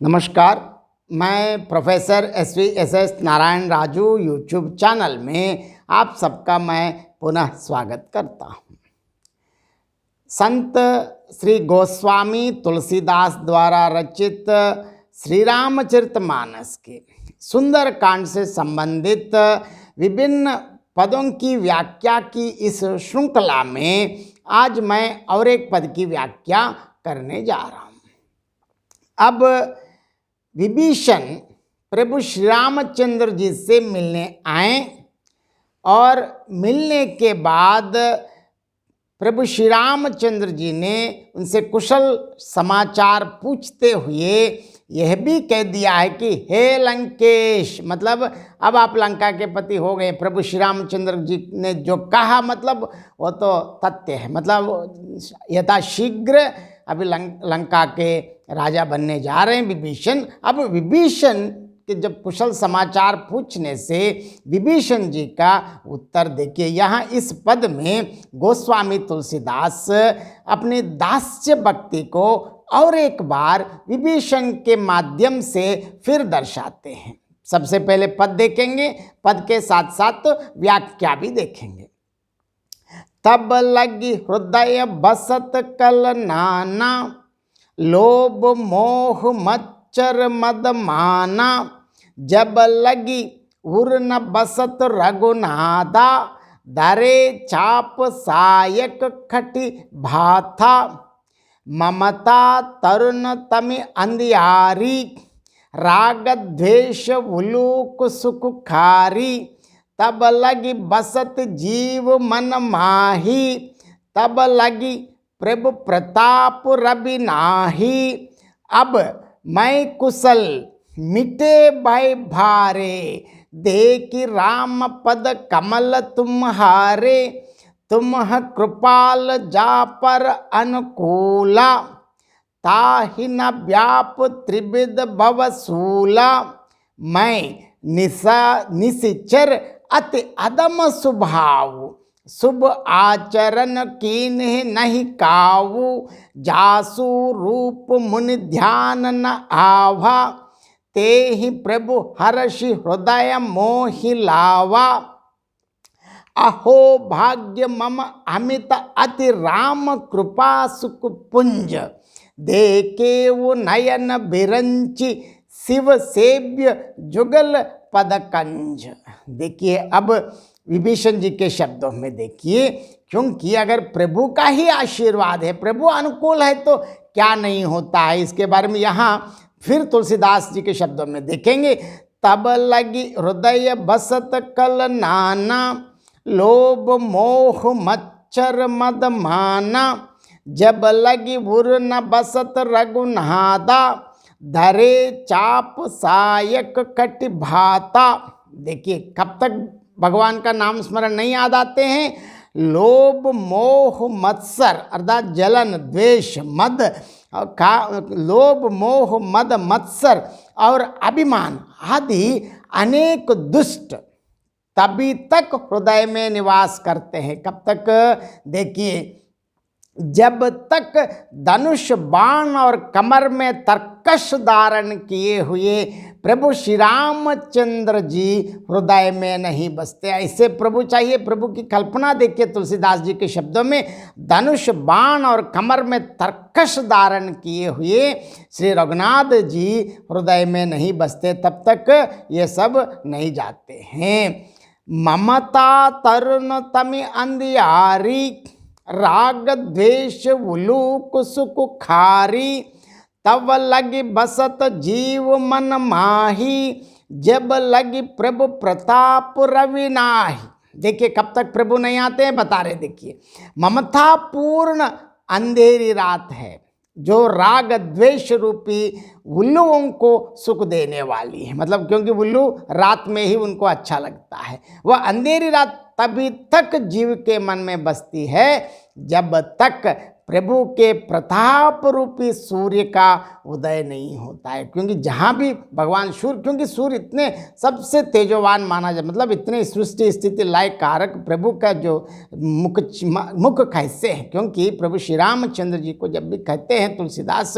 नमस्कार। मैं professor S Narayan Raju YouTube channel में आप सबका मैं पुनः स्वागत करता हूँ। संत श्री गोस्वामी तुलसीदास द्वारा रचित श्री रामचरितमानस के सुंदर कांड से संबंधित विभिन्न पदों की व्याख्या की इस श्रृंखला में आज मैं और एक पद की व्याख्या करने जा रहा हूँ। अब विभीषण प्रभु श्री रामचंद्र जी से मिलने आए और मिलने के बाद प्रभु श्री रामचंद्र जी ने उनसे कुशल समाचार पूछते हुए यह भी कह दिया है कि हे लंकेश, मतलब अब आप लंका के पति हो गए। प्रभु श्री रामचंद्र जी ने जो कहा मतलब वो तो तथ्य है, मतलब यथाशीघ्र अभी लंका के राजा बनने जा रहे हैं विभीषण। अब विभीषण के जब कुशल समाचार पूछने से विभीषण जी का उत्तर देखिए। यहाँ इस पद में गोस्वामी तुलसीदास अपनी दास्य भक्ति को और एक बार विभीषण के माध्यम से फिर दर्शाते हैं। सबसे पहले पद देखेंगे, पद के साथ साथ व्याख्या भी देखेंगे। तब लगी हृदय बसत कल नाना, लोभ मोह मच्चर मद माना। जब लगी उर न बसत रघुनादा, दरे चाप सायक खटी भाथा। ममता तरुण तमि अंधियारी, राग द्वेष उलूक सुख खारी। तब लगी बसत जीव मन माही, तब लगी प्रभु प्रताप रवि नाही। अब मैं कुशल मिटे भय भारे, देखि राम पद कमल तुम्हारे। तुम्ह कृपाल जा पर अनुकूला, ताहि न व्याप त्रिविध भवसूला। मैं निशिचर अति अदम स्वभाव, शुभ आचरण कीन्ह नहीं काऊ। जासु रूप मुनि ध्यान न आवा, तेहि प्रभु हर्षि हृदय मोहि लावा। अहो भाग्य मम अमित अति राम कृपा सुख पुंज। देखे वो नयन बिरंचि शिव सेव्य जुगल पद कंज। देखिए अब विभीषण जी के शब्दों में देखिए, क्योंकि अगर प्रभु का ही आशीर्वाद है, प्रभु अनुकूल है तो क्या नहीं होता है, इसके बारे में यहाँ फिर तुलसीदास जी के शब्दों में देखेंगे। तब लगी हृदय बसत कल नाना, लोभ मोह मच्छर मद माना। जब लगी उर न बसत रघुनादा, धरे चाप सायक कटि भाता। देखिए कब तक भगवान का नाम स्मरण नहीं याद आते हैं। लोभ मोह मत्सर अर्थात जलन द्वेष मद लोभ मोह मद मत्सर और अभिमान आदि अनेक दुष्ट तभी तक हृदय में निवास करते हैं। कब तक? देखिए जब तक धनुष बाण और कमर में तरकश धारण किए हुए प्रभु श्री रामचंद्र जी हृदय में नहीं बसते। ऐसे प्रभु चाहिए। प्रभु की कल्पना देखिए तुलसीदास जी के शब्दों में, धनुष बाण और कमर में तरकश धारण किए हुए श्री रघुनाथ जी हृदय में नहीं बसते, तब तक ये सब नहीं जाते हैं। ममता तरुण तमि अंधियारी, राग द्वेष उलूक सुख खारी। तब लगी बसत जीव मन माही, जब लगी प्रभु प्रताप रवि नाही। देखिए कब तक प्रभु नहीं आते हैं बता रहे। देखिए ममता पूर्ण अंधेरी रात है जो राग द्वेष रूपी उल्लुओं को सुख देने वाली है, मतलब क्योंकि उल्लू रात में ही उनको अच्छा लगता है। वह अंधेरी रात तभी तक जीव के मन में बसती है जब तक प्रभु के प्रताप रूपी सूर्य का उदय नहीं होता है। क्योंकि जहाँ भी भगवान सूर्य, क्योंकि सूर्य इतने सबसे तेजोवान माना जाए, मतलब इतने सृष्टि स्थिति लय कारक प्रभु का जो मुख कैसे है। क्योंकि प्रभु श्री रामचंद्र जी को जब भी कहते हैं तुलसीदास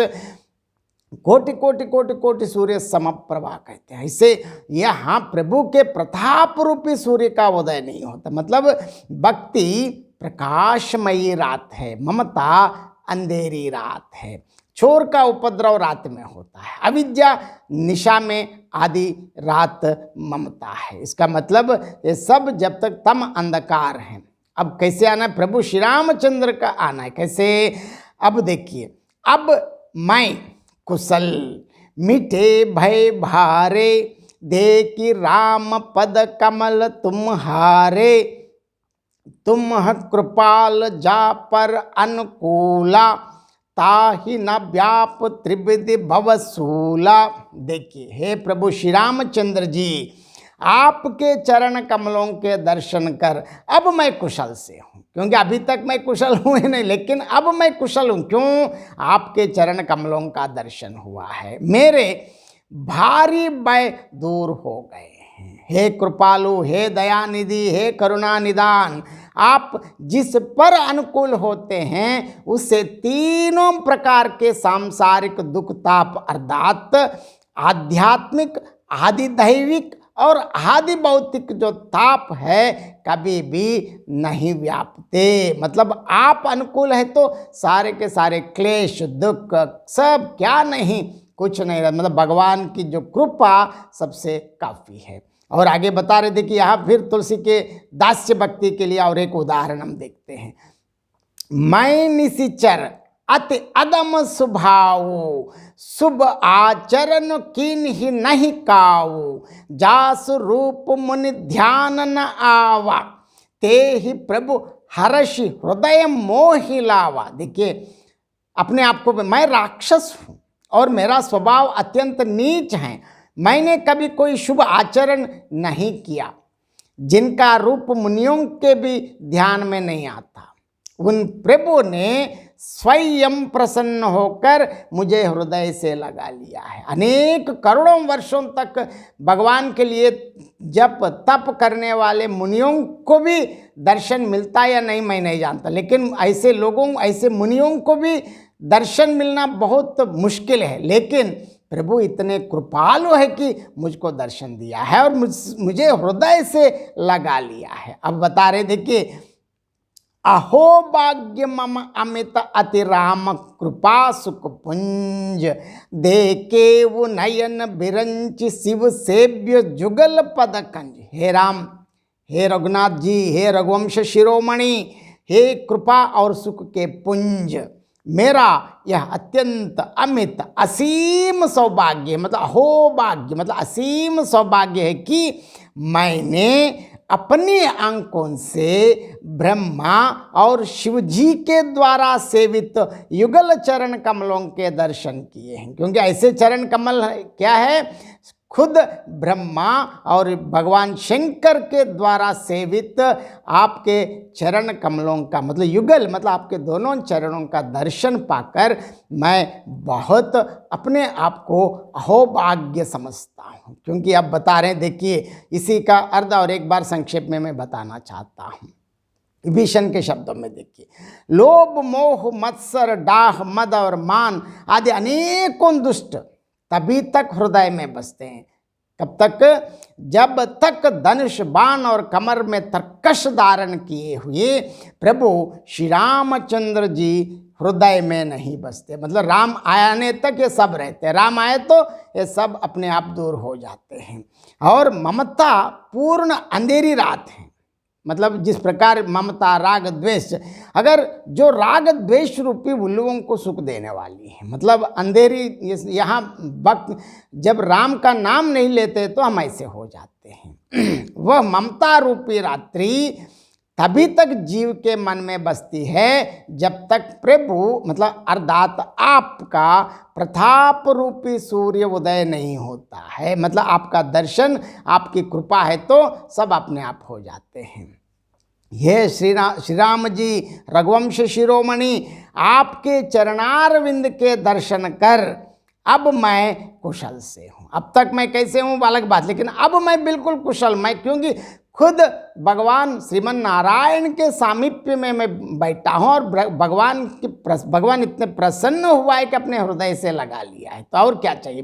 कोटि कोटि कोटि कोटि सूर्य समप्रभा कहते हैं। इससे यहाँ प्रभु के प्रताप रूपी सूर्य का उदय नहीं होता। मतलब भक्ति प्रकाशमयी रात है, ममता अंधेरी रात है। चोर का उपद्रव रात में होता है, अविद्या निशा में, आदि रात ममता है। इसका मतलब ये सब जब तक तम अंधकार है। अब कैसे आना है? प्रभु श्री रामचंद्र का आना है। कैसे? अब देखिए, अब मैं कुशल मिटे भय भारे, देखी राम पद कमल तुम्हारे, तुम कृपाल जा पर अनुकूला, ताहि न व्याप त्रिविधि भवसूला। देखिए, हे प्रभु श्री रामचंद्र जी, आपके चरण कमलों के दर्शन कर अब मैं कुशल से हूँ, क्योंकि अभी तक मैं कुशल हूँ ही नहीं, लेकिन अब मैं कुशल हूँ। क्यों? आपके चरण कमलों का दर्शन हुआ है, मेरे भारी भय दूर हो गए हैं। हे कृपालु, हे दयानिधि, हे करुणा निदान, आप जिस पर अनुकूल होते हैं उससे तीनों प्रकार के सांसारिक दुख ताप अर्थात आध्यात्मिक, आदि दैविक और आदि भौतिक जो ताप है कभी भी नहीं व्यापते। मतलब आप अनुकूल है तो सारे के सारे क्लेश दुख सब क्या नहीं, कुछ नहीं रहा। मतलब भगवान की जो कृपा सबसे काफ़ी है। और आगे बता रहे थे कि यहाँ फिर तुलसी के दास्य भक्ति के लिए और एक उदाहरण हम देखते हैं। मैं निशिचर अति अदम स्वभाव, शुभ आचरण कीन्हि नहीं काऊ, जास रूप मुनि ध्यान न आवा, ते ही प्रभु हर्षि हृदय मोहि लावा। देखिए, अपने आप को मैं राक्षस हूँ और मेरा स्वभाव अत्यंत नीच है। मैंने कभी कोई शुभ आचरण नहीं किया, जिनका रूप मुनियों के भी ध्यान में नहीं आता। उन प्रभु ने स्वयं प्रसन्न होकर मुझे हृदय से लगा लिया है। अनेक करोड़ों वर्षों तक भगवान के लिए जप तप करने वाले मुनियों को भी दर्शन मिलता या नहीं मैं नहीं जानता, लेकिन ऐसे लोगों, ऐसे मुनियों को भी दर्शन मिलना बहुत मुश्किल है। लेकिन प्रभु इतने कृपालु है कि मुझको दर्शन दिया है और मुझे हृदय से लगा लिया है। अब बता रहे, देखिए, अहो भाग्य मम अमित अति राम कृपा सुख पुंज, देखे वो नयन बिरंच शिव सेव्य जुगल पद कंज। हे राम, हे रघुनाथ जी, हे रघुवंश शिरोमणि, हे कृपा और सुख के पुंज, मेरा यह अत्यंत अमित असीम सौभाग्य, मतलब अहो भाग्य मतलब असीम सौभाग्य है कि मैंने अपनी आंखों से ब्रह्मा और शिव जी के द्वारा सेवित युगल चरण कमलों के दर्शन किए हैं। क्योंकि ऐसे चरण कमल क्या है? खुद ब्रह्मा और भगवान शंकर के द्वारा सेवित आपके चरण कमलों का मतलब युगल, मतलब आपके दोनों चरणों का दर्शन पाकर मैं बहुत अपने आप को अहोभाग्य समझता हूँ। क्योंकि अब बता रहे हैं, देखिए, इसी का अर्थ और एक बार संक्षेप में मैं बताना चाहता हूँ विभीषण के शब्दों में। देखिए, लोभ मोह मत्सर डाह मद और मान आदि अनेकों दुष्ट तभी तक हृदय में बसते हैं। कब तक? जब तक धनुष बाण और कमर में तरकश धारण किए हुए प्रभु श्री रामचंद्र जी हृदय में नहीं बसते। मतलब राम आने तक ये सब रहते हैं, राम आए तो ये सब अपने आप दूर हो जाते हैं। और ममता पूर्ण अंधेरी रात है। मतलब जिस प्रकार ममता राग द्वेष, अगर जो राग द्वेष रूपी उल्लुओं को सुख देने वाली है, मतलब अंधेरी, यहाँ वक्त जब राम का नाम नहीं लेते तो हम ऐसे हो जाते हैं। वह ममता रूपी रात्रि तभी तक जीव के मन में बसती है जब तक प्रभु मतलब अर्थात आपका प्रताप रूपी सूर्य उदय नहीं होता है। मतलब आपका दर्शन, आपकी कृपा है तो सब अपने आप हो जाते हैं। ये श्री राम जी रघुवंश शिरोमणि, आपके चरणारविंद के दर्शन कर अब मैं कुशल से हूँ। अब तक मैं कैसे हूँ अलग बात, लेकिन अब मैं बिल्कुल कुशल। मैं क्योंकि खुद भगवान श्रीमन नारायण के सामीप्य में मैं बैठा हूँ और भगवान इतने प्रसन्न हुआ है कि अपने हृदय से लगा लिया है। तो और क्या चाहिए?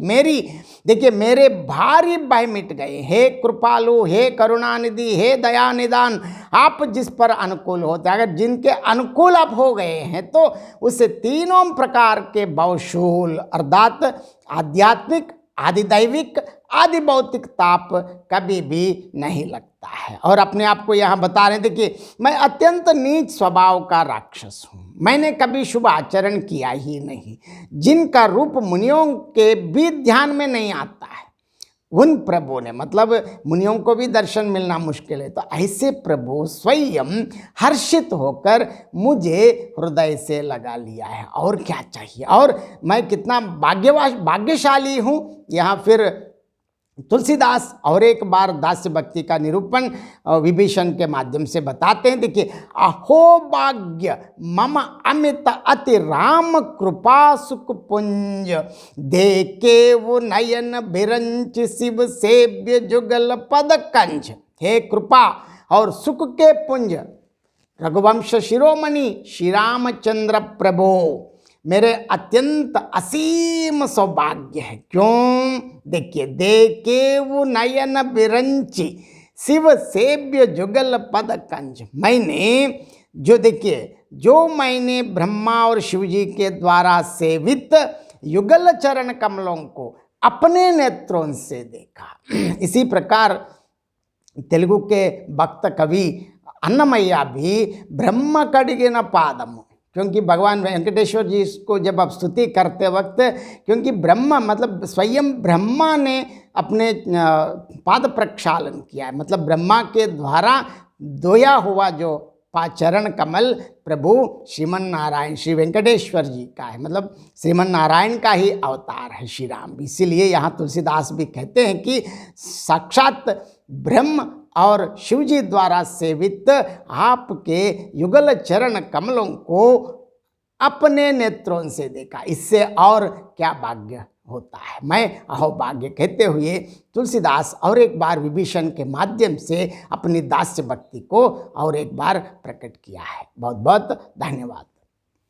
देखिए मेरे भारी भय मिट गए। हे कृपालु, हे करुणानिधि, हे दया निदान, आप जिस पर अनुकूल होते, अगर जिनके अनुकूल आप हो गए हैं तो उससे तीनों प्रकार के भवशूल अर्थात आध्यात्मिक, आदिदैविक, आदि भौतिक ताप कभी भी नहीं लगता है। और अपने आप को यहाँ बता रहे थे कि मैं अत्यंत नीच स्वभाव का राक्षस हूँ, मैंने कभी शुभ आचरण किया ही नहीं, जिनका रूप मुनियों के भी ध्यान में नहीं आता है, उन प्रभु ने, मतलब मुनियों को भी दर्शन मिलना मुश्किल है, तो ऐसे प्रभु स्वयं हर्षित होकर मुझे हृदय से लगा लिया है। और क्या चाहिए? और मैं कितना भाग्यशाली हूँ। यहाँ फिर तुलसीदास और एक बार दास्य भक्ति का निरूपण विभीषण के माध्यम से बताते हैं। देखिए, अहो भाग्य मम अमित अति राम कृपा सुख पुंज, देखे वो नयन बिरंच शिव सेव्य जुगल पद कंज। हे कृपा और सुख के पुंज रघुवंश शिरोमणि श्री रामचंद्र प्रभु, मेरे अत्यंत असीम सौभाग्य है। क्यों? देखिए, देखे वो नयन बिरंची शिव सेव्य जुगल पद कंज। मैंने ब्रह्मा और शिव जी के द्वारा सेवित युगल चरण कमलों को अपने नेत्रों से देखा। इसी प्रकार तेलुगु के भक्त कवि अन्नमయ్య भी ब्रह्म कडिगिन पादम, क्योंकि भगवान वेंकटेश्वर जी को जब आप स्तुति करते वक्त, क्योंकि ब्रह्मा मतलब स्वयं ब्रह्मा ने अपने पाद प्रक्षालन किया है, मतलब ब्रह्मा के द्वारा धोया हुआ जो चरण कमल प्रभु श्रीमन नारायण श्री वेंकटेश्वर जी का है, मतलब श्रीमन नारायण का ही अवतार है श्री राम। इसीलिए यहाँ तुलसीदास भी कहते हैं कि साक्षात ब्रह्म और शिव जी द्वारा सेवित आपके युगल चरण कमलों को अपने नेत्रों से देखा, इससे और क्या भाग्य होता है। मैं अहोभाग्य कहते हुए तुलसीदास और एक बार विभीषण के माध्यम से अपनी दास्य भक्ति को और एक बार प्रकट किया है। बहुत बहुत धन्यवाद।